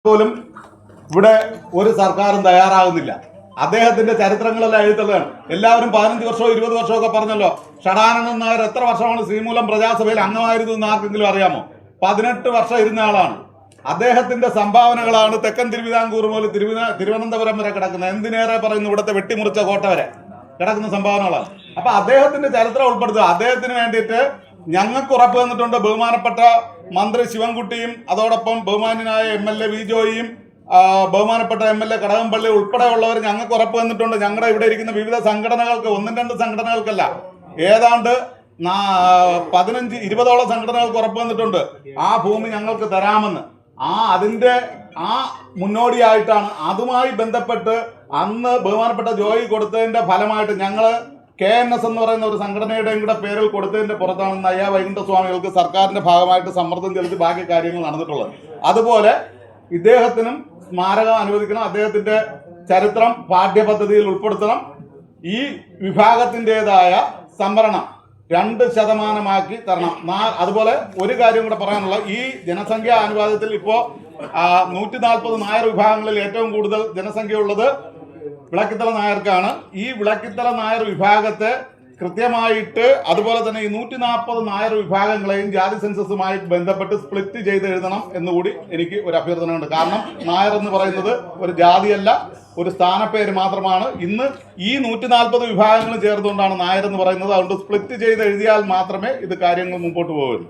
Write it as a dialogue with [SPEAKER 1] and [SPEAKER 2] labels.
[SPEAKER 1] പോലും ഇവിടെ ഒരു സർക്കാരും തയ്യാറാകുന്നില്ല. അദ്ദേഹത്തിന്റെ ചരിത്രങ്ങളെല്ലാം എഴുത്തുള്ളതാണ്. എല്ലാവരും 15 വർഷമോ 20 വർഷമോ ഒക്കെ പറഞ്ഞല്ലോ. ഷടാനന്ദൻ നായർ എത്ര വർഷമാണ് ശ്രീമൂലം പ്രജാസഭയിൽ അംഗമായിരുന്നു എന്ന് ആർക്കെങ്കിലും അറിയാമോ? 18 വർഷം ഇരുന്ന ആളാണ്. അദ്ദേഹത്തിന്റെ സംഭാവനകളാണ് തെക്കൻ തിരുവിതാംകൂർ മുതൽ തിരുവനന്തപുരം വരെ കിടക്കുന്ന, എന്തിനേറെ പറയുന്നു ഇവിടുത്തെ വെട്ടിമുറിച്ച കോട്ട വരെ കിടക്കുന്ന സംഭാവനകളാണ്. അപ്പൊ അദ്ദേഹത്തിന്റെ ചരിത്രം ഉൾപ്പെടുത്തുക. അദ്ദേഹത്തിന് വേണ്ടിയിട്ട് ഞങ്ങൾക്ക് ഉറപ്പ് തന്നിട്ടുണ്ട് ബഹുമാനപ്പെട്ട മന്ത്രി ശിവൻകുട്ടിയും അതോടൊപ്പം ബഹുമാന്യനായ MLA വി ജോയിയും ബഹുമാനപ്പെട്ട MLA കടകംപള്ളി ഉൾപ്പെടെയുള്ളവർ ഞങ്ങൾക്ക് ഉറപ്പ് തന്നിട്ടുണ്ട്. ഞങ്ങളുടെ ഇവിടെ ഇരിക്കുന്ന വിവിധ സംഘടനകൾക്ക്, 1-2 സംഘടനകൾക്കല്ല, ഏതാണ്ട് 15-20ഓളം സംഘടനകൾക്ക് ഉറപ്പ് തന്നിട്ടുണ്ട് ആ ഭൂമി ഞങ്ങൾക്ക് തരാമെന്ന്. അതിന്റെ മുന്നോടിയായിട്ടാണ്, അതുമായി ബന്ധപ്പെട്ട് അന്ന് ബഹുമാനപ്പെട്ട ജോയി കൊടുത്തതിന്റെ ഫലമായിട്ട് ഞങ്ങൾ KNS എന്ന് പറയുന്ന ഒരു സംഘടനയുടെയും കൂടെ പേരിൽ കൊടുത്തതിന്റെ പുറത്താണ് അയ്യാ വൈകുണ്ഠസ്വാമികൾക്ക് സർക്കാരിന്റെ ഭാഗമായിട്ട് സമ്മർദ്ദം ചെലുത്തി ബാക്കി കാര്യങ്ങൾ നടന്നിട്ടുള്ളത്. അതുപോലെ ഇദ്ദേഹത്തിനും സ്മാരകം അനുവദിക്കണം, അദ്ദേഹത്തിന്റെ ചരിത്രം പാഠ്യപദ്ധതിയിൽ ഉൾപ്പെടുത്തണം. ഈ വിഭാഗത്തിൻ്റെതായ സംവരണം 2% തരണം. അതുപോലെ ഒരു കാര്യം കൂടെ പറയാനുള്ള, ഈ ജനസംഖ്യാ അനുപാതത്തിൽ ഇപ്പോൾ 140 നായർ വിഭാഗങ്ങളിൽ ഏറ്റവും കൂടുതൽ ജനസംഖ്യ ഉള്ളത് വിളക്കിത്തല നായർക്കാണ്. ഈ വിളക്കിത്തല നായർ വിഭാഗത്തെ കൃത്യമായിട്ട്, അതുപോലെ തന്നെ ഈ 140 നായർ വിഭാഗങ്ങളെയും ജാതി സെൻസസുമായി ബന്ധപ്പെട്ട് സ്പ്ലിറ്റ് ചെയ്ത് എഴുതണം എന്നുകൂടി എനിക്ക് ഒരു അഭ്യർത്ഥനയുണ്ട്. കാരണം നായർ എന്ന് പറയുന്നത് ഒരു ജാതിയല്ല, ഒരു സ്ഥാനപ്പേര് മാത്രമാണ്. ഇന്ന് ഈ 140 വിഭാഗങ്ങൾ ചേർന്നുകൊണ്ടാണ് നായർ എന്ന് പറയുന്നത്. അതുകൊണ്ട് സ്പ്ലിറ്റ് ചെയ്ത് എഴുതിയാൽ മാത്രമേ ഇത് കാര്യങ്ങൾ മുമ്പോട്ട് പോകുള്ളൂ.